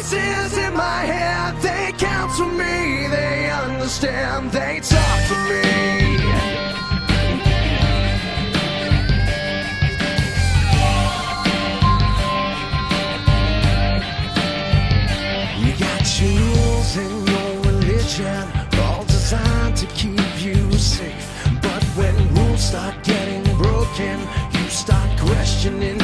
voices in my head, they counsel me, they understand, they talk to me. You got your rules and your religion, all designed to keep you safe. But when rules start getting broken, you start questioning